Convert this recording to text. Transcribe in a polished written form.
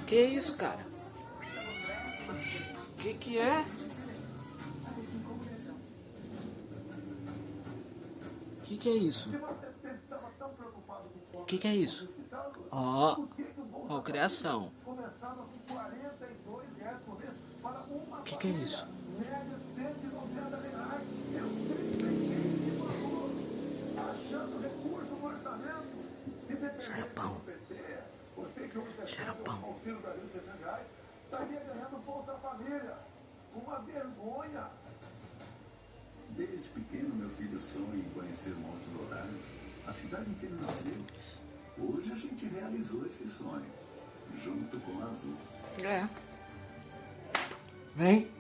Que é isso, cara? Que é? Que é isso? Que é isso? Ó, ó, criação. Que é isso? Xaropão. Xaropão. Estaria ganhando Bolsa Família. Uma vergonha. Desde pequeno, meu filho sonha em conhecer Montes Dourados, a cidade em que ele nasceu. Hoje a gente realizou esse sonho, junto com a Azul. É. Vem.